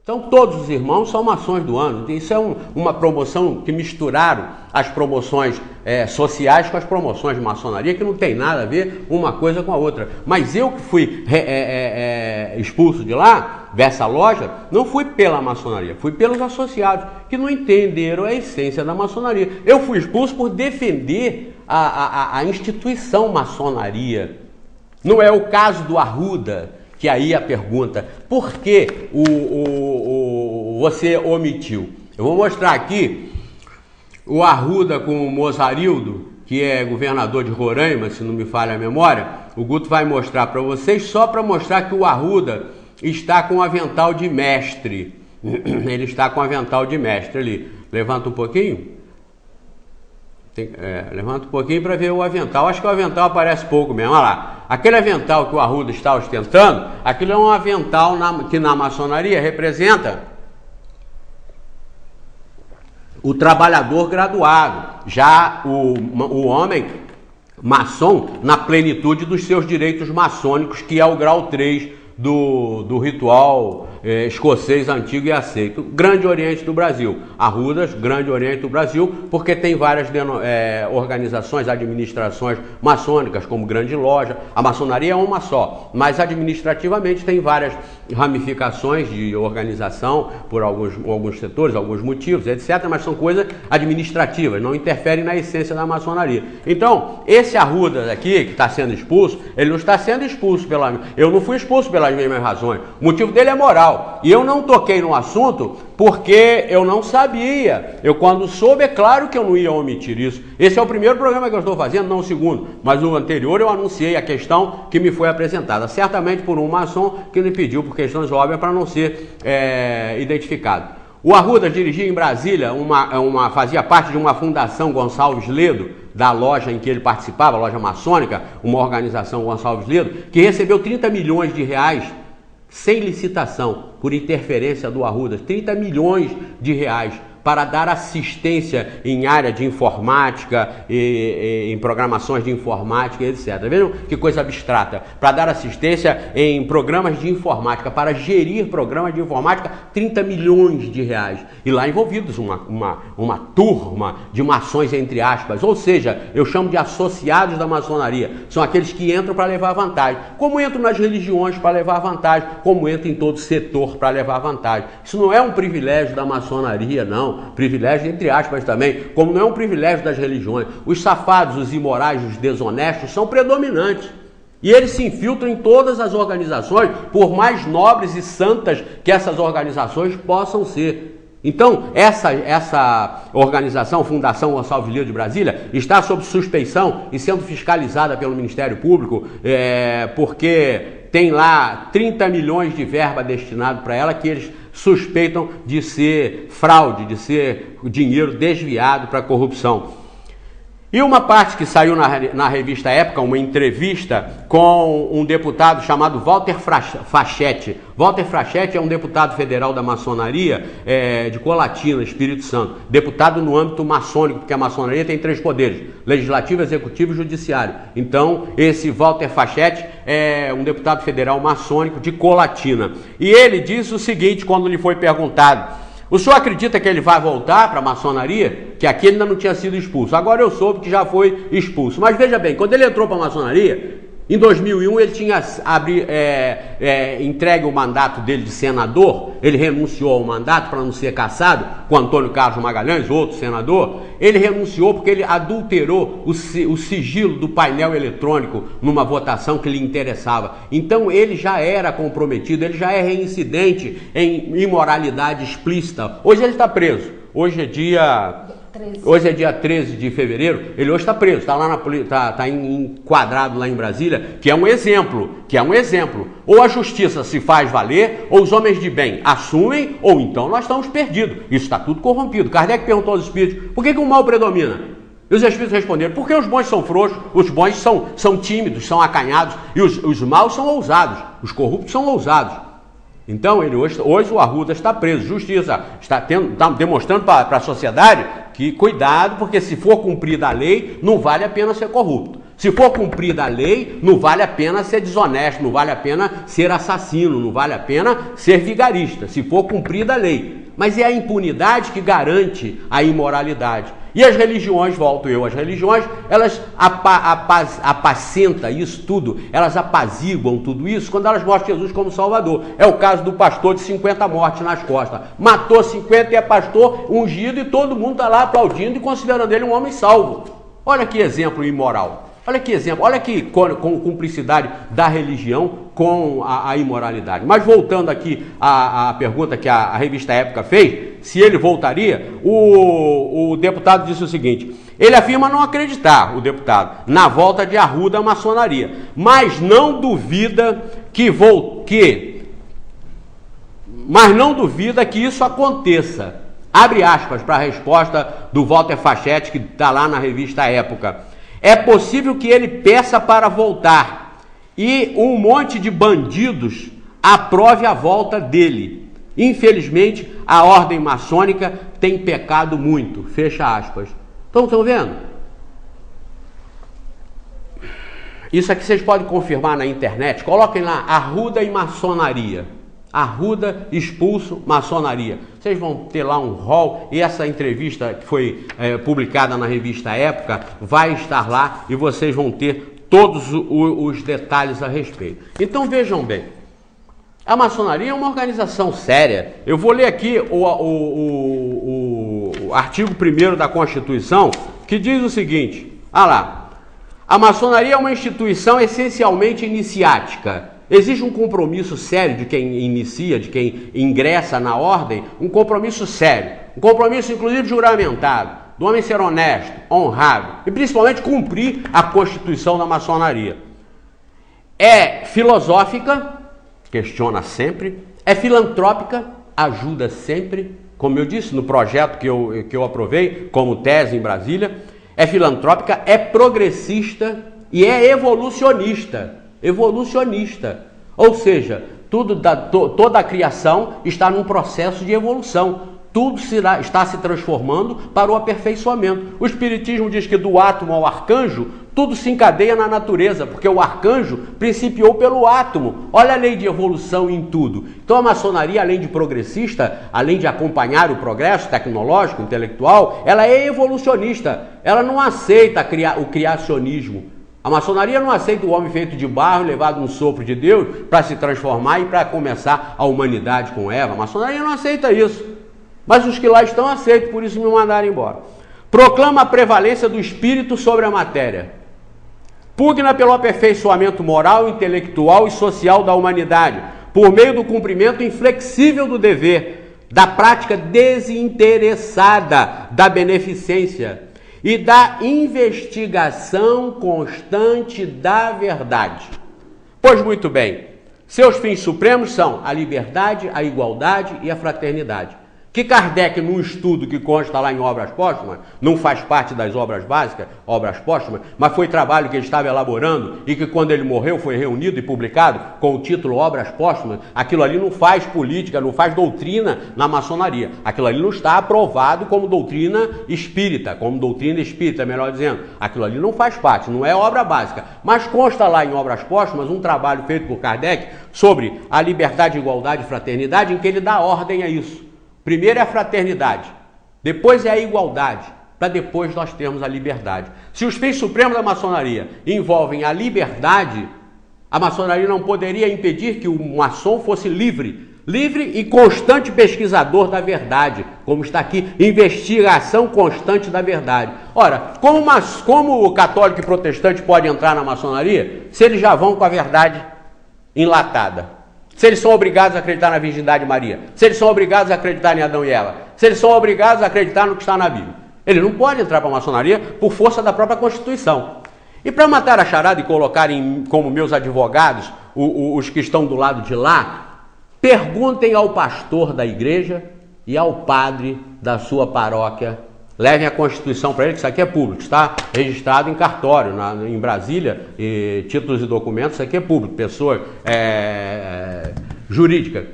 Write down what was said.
Então todos os irmãos são maçons do ano. Isso é uma promoção que misturaram as promoções sociais com as promoções de maçonaria, que não tem nada a ver uma coisa com a outra. Mas eu que fui expulso de lá, dessa loja, não fui pela maçonaria, fui pelos associados, que não entenderam a essência da maçonaria. Eu fui expulso por defender a instituição maçonaria. Não é o caso do Arruda, que aí a pergunta, por que você omitiu? Eu vou mostrar aqui o Arruda com o Mozarildo, que é governador de Roraima, se não me falha a memória. O Guto vai mostrar para vocês, só para mostrar que o Arruda está com o avental de mestre. Ele está com o avental de mestre ali. Levanta um pouquinho. Levanta um pouquinho para ver o avental. Acho que o avental aparece pouco mesmo. Olha lá. Aquele avental que o Arruda está ostentando, aquilo é um avental que na maçonaria representa o trabalhador graduado. Já o homem maçom na plenitude dos seus direitos maçônicos, que é o grau 3 do ritual escocês antigo e aceito. Grande Oriente do Brasil. Arrudas, Grande Oriente do Brasil, porque tem várias organizações, administrações maçônicas, como Grande Loja. A maçonaria é uma só, mas administrativamente tem várias ramificações de organização por alguns setores, alguns motivos, etc. Mas são coisas administrativas, não interferem na essência da maçonaria. Então, esse Arruda aqui, que está sendo expulso, ele não está sendo expulso eu não fui expulso pelas mesmas razões. O motivo dele é moral. E eu não toquei no assunto porque eu não sabia. Eu, quando soube, é claro que eu não ia omitir isso. Esse é o primeiro programa que eu estou fazendo, não o segundo. Mas no anterior eu anunciei a questão que me foi apresentada. Certamente por um maçom que me pediu, por questões óbvias, para não ser identificado. O Arruda dirigia em Brasília, fazia parte de uma fundação Gonçalves Ledo, da loja em que ele participava, a loja maçônica, uma organização Gonçalves Ledo, que recebeu 30 milhões de reais sem licitação, por interferência do Arruda, 30 milhões de reais para dar assistência em área de informática, em programações de informática, etc. Vejam que coisa abstrata. Para dar assistência em programas de informática, para gerir programas de informática, 30 milhões de reais. E lá envolvidos uma turma de maçons, entre aspas, ou seja, eu chamo de associados da maçonaria. São aqueles que entram para levar vantagem. Como entram nas religiões para levar vantagem, como entram em todo setor para levar vantagem. Isso não é um privilégio da maçonaria, não. Privilégio entre aspas também, como não é um privilégio das religiões. Os safados, os imorais, os desonestos são predominantes. E eles se infiltram em todas as organizações, por mais nobres e santas que essas organizações possam ser. Então, essa organização, Fundação Gonçalves Ledo de Brasília, está sob suspeição e sendo fiscalizada pelo Ministério Público, porque tem lá 30 milhões de verba destinado para ela, que eles suspeitam de ser fraude, de ser dinheiro desviado para corrupção. E uma parte que saiu na revista Época, uma entrevista com um deputado chamado Walter Fachetti. Walter Fachetti é um deputado federal da maçonaria de Colatina, Espírito Santo. Deputado no âmbito maçônico, porque a maçonaria tem 3 poderes: legislativo, executivo e judiciário. Então, esse Walter Fachetti é um deputado federal maçônico de Colatina. E ele disse o seguinte, quando lhe foi perguntado: o senhor acredita que ele vai voltar para a maçonaria? Que aqui ele ainda não tinha sido expulso. Agora eu soube que já foi expulso. Mas veja bem, quando ele entrou para a maçonaria, em 2001 ele tinha entregue o mandato dele de senador. Ele renunciou ao mandato para não ser cassado com Antônio Carlos Magalhães, outro senador. Ele renunciou porque ele adulterou o sigilo do painel eletrônico numa votação que lhe interessava. Então ele já era comprometido, ele já é reincidente em imoralidade explícita. Hoje ele está preso. Hoje é dia 13 de fevereiro, ele hoje está preso, está lá tá enquadrado lá em Brasília, que é um exemplo. Ou a justiça se faz valer, ou os homens de bem assumem, ou então nós estamos perdidos. Isso está tudo corrompido. Kardec perguntou aos espíritos, por que o mal predomina? E os espíritos responderam, porque os bons são frouxos, os bons são tímidos, são acanhados, e os maus são ousados, os corruptos são ousados. Então, hoje o Arruda está preso. Justiça está demonstrando para a sociedade que cuidado, porque se for cumprida a lei, não vale a pena ser corrupto. Se for cumprida a lei, não vale a pena ser desonesto, não vale a pena ser assassino, não vale a pena ser vigarista, se for cumprida a lei. Mas é a impunidade que garante a imoralidade. E as religiões, as religiões, elas apacentam isso tudo, elas apaziguam tudo isso quando elas mostram Jesus como Salvador. É o caso do pastor de 50 mortes nas costas. Matou 50 e é pastor ungido e todo mundo está lá aplaudindo e considerando ele um homem salvo. Olha que exemplo imoral. Olha que exemplo, olha que com cumplicidade da religião com a imoralidade. Mas voltando aqui à pergunta que a revista Época fez, se ele voltaria, o deputado disse o seguinte: ele afirma não acreditar, o deputado, na volta de Arruda à maçonaria, mas não duvida que isso aconteça. Abre aspas para a resposta do Walter Facchetti, que está lá na revista Época. É possível que ele peça para voltar e um monte de bandidos aprove a volta dele. Infelizmente, a ordem maçônica tem pecado muito. Fecha aspas. Estão vendo? Isso aqui vocês podem confirmar na internet. Coloquem lá, Arruda e maçonaria. Arruda expulso, maçonaria. Vocês vão ter lá um rol e essa entrevista que foi publicada na revista Época vai estar lá e vocês vão ter todos os detalhes a respeito. Então vejam bem, a maçonaria é uma organização séria. Eu vou ler aqui o artigo 1º da Constituição, que diz o seguinte, a maçonaria é uma instituição essencialmente iniciática. Existe um compromisso sério de quem inicia, de quem ingressa na ordem, um compromisso sério, um compromisso inclusive juramentado, do homem ser honesto, honrado e principalmente cumprir a Constituição da maçonaria. É filosófica, questiona sempre, é filantrópica, ajuda sempre, como eu disse no projeto que eu aprovei como tese em Brasília, é filantrópica, é progressista e é evolucionista. Ou seja, toda a criação está num processo de evolução, tudo está se transformando para o aperfeiçoamento. O Espiritismo diz que do átomo ao arcanjo, tudo se encadeia na natureza, porque o arcanjo principiou pelo átomo. Olha a lei de evolução em tudo. Então a maçonaria, além de progressista, além de acompanhar o progresso tecnológico, intelectual, ela é evolucionista, ela não aceita o criacionismo. A maçonaria não aceita o homem feito de barro, levado um sopro de Deus, para se transformar e para começar a humanidade com Eva. A maçonaria não aceita isso. Mas os que lá estão aceitam, por isso me mandaram embora. Proclama a prevalência do espírito sobre a matéria. Pugna pelo aperfeiçoamento moral, intelectual e social da humanidade, por meio do cumprimento inflexível do dever, da prática desinteressada da beneficência e da investigação constante da verdade. Pois muito bem, seus fins supremos são a liberdade, a igualdade e a fraternidade. Que Kardec, num estudo que consta lá em Obras Póstumas, não faz parte das obras básicas, obras póstumas, mas foi trabalho que ele estava elaborando e que quando ele morreu foi reunido e publicado com o título Obras Póstumas. Aquilo ali não faz política, não faz doutrina na maçonaria. Aquilo ali não está aprovado como doutrina espírita, melhor dizendo. Aquilo ali não faz parte, não é obra básica. Mas consta lá em Obras Póstumas um trabalho feito por Kardec sobre a liberdade, igualdade e fraternidade, em que ele dá ordem a isso. Primeiro é a fraternidade, depois é a igualdade, para depois nós termos a liberdade. Se os fins supremos da maçonaria envolvem a liberdade, a maçonaria não poderia impedir que o maçom fosse livre e constante pesquisador da verdade, como está aqui, investigação constante da verdade. Ora, como o católico e protestante pode entrar na maçonaria se eles já vão com a verdade enlatada? Se eles são obrigados a acreditar na virgindade de Maria, se eles são obrigados a acreditar em Adão e Eva, se eles são obrigados a acreditar no que está na Bíblia. Ele não pode entrar para a maçonaria por força da própria Constituição. E para matar a charada e colocarem como meus advogados os que estão do lado de lá, perguntem ao pastor da igreja e ao padre da sua paróquia. Levem a Constituição para ele, que isso aqui é público, está registrado em cartório, em Brasília, e títulos e documentos, isso aqui é público, pessoa jurídica.